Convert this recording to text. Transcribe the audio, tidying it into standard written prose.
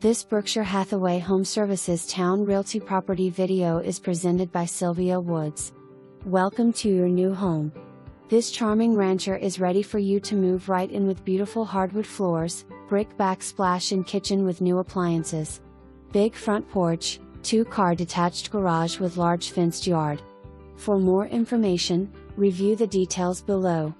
This Berkshire Hathaway HomeServices Towne Realty property video is presented by Sylvia Woods. Welcome to your new home. This charming rancher is ready for you to move right in with beautiful hardwood floors, brick backsplash and kitchen with new appliances. Big front porch, 2-car detached garage with large fenced yard. For more information, review the details below.